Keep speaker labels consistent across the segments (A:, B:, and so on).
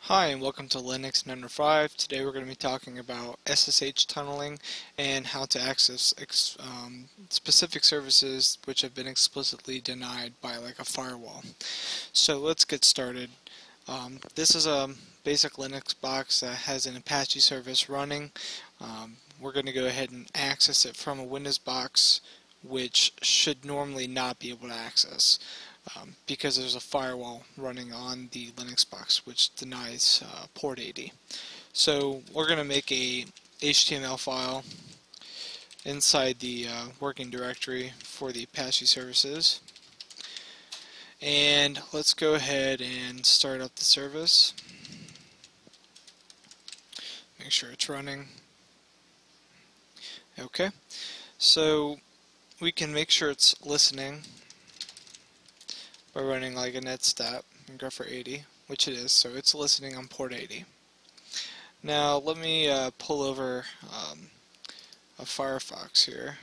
A: Hi and welcome to Linux.mp4. Today we're going to be talking about SSH tunneling and how to access specific services which have been explicitly denied by like a firewall. So let's get started. This is a basic Linux box that has an Apache service running. We're going to go ahead and access it from a Windows box which should normally not be able to access. Because there's a firewall running on the Linux box which denies port 80. So we're going to make a HTML file inside the working directory for the Apache services, and let's go ahead and start up the service. Make sure it's running. Okay, so we can make sure it's listening by running like a netstat and go for 80, which it is, so it's listening on port 80. Now let me pull over a Firefox here,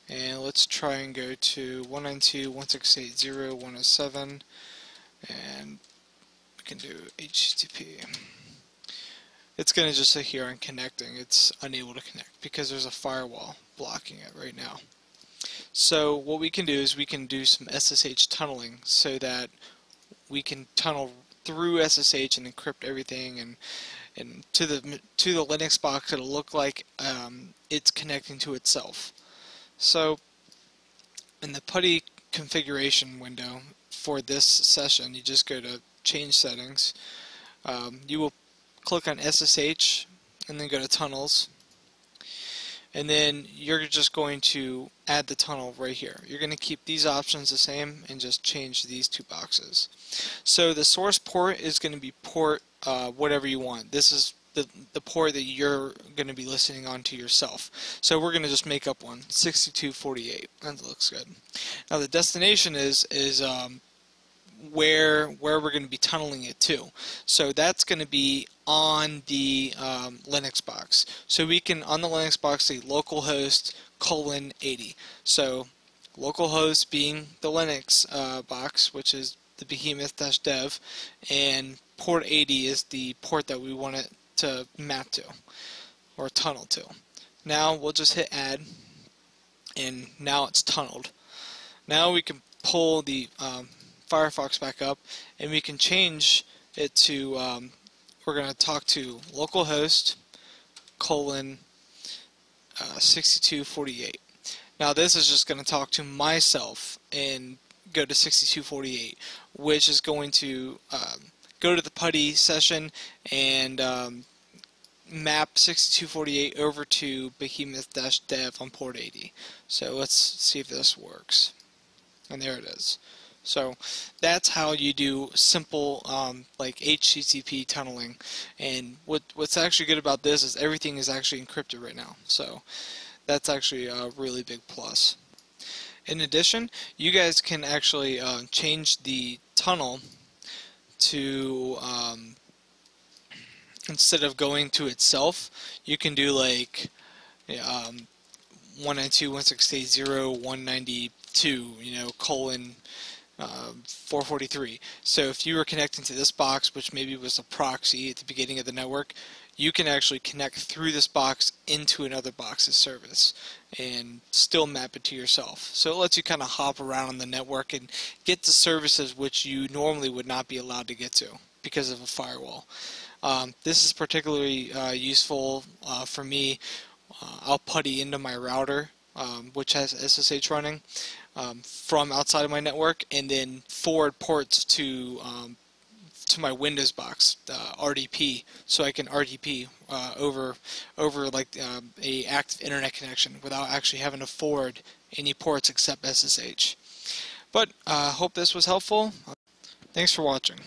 A: and let's try and go to 192.168.0.107, and we can do HTTP. It's going to just sit here on connecting. It's unable to connect because there's a firewall blocking it right now. So what we can do is we can do some SSH tunneling so that we can tunnel through SSH and encrypt everything, and to the Linux box it'll look like it's connecting to itself. So in the PuTTY configuration window for this session, you just go to change settings. You will click on SSH and then go to tunnels. And then you're just going to add the tunnel right here. You're going to keep these options the same and just change these two boxes. So the source port is going to be port whatever you want. This is the port that you're going to be listening on to yourself. So we're going to just make up one, 6248. That looks good. Now the destination is where we're going to be tunneling it to. So that's going to be on the Linux box. So we can, on the Linux box, say localhost :80. So localhost being the Linux box, which is the behemoth-dev, and port 80 is the port that we want it to map to or tunnel to. Now we'll just hit add, and now it's tunneled. Now we can pull the Firefox back up, and we can change it to we're going to talk to localhost :6248. Now this is just going to talk to myself and go to 6248, which is going to go to the PuTTY session and map 6248 over to behemoth-dev on port 80. So let's see if this works. And there it is. So that's how you do simple like HTTP tunneling. And what's actually good about this is everything is actually encrypted right now. So that's actually a really big plus. In addition, you guys can actually change the tunnel to instead of going to itself, you can do like 192.168.0.192, you know, :443. So if you were connecting to this box, which maybe was a proxy at the beginning of the network, you can actually connect through this box into another box's service and still map it to yourself. So it lets you kind of hop around on the network and get to services which you normally would not be allowed to get to because of a firewall. This is particularly useful for me. I'll PuTTY into my router, which has SSH running, from outside of my network, and then forward ports to my Windows box, RDP, so I can RDP over like a active internet connection without actually having to forward any ports except SSH. But hope this was helpful. Thanks for watching.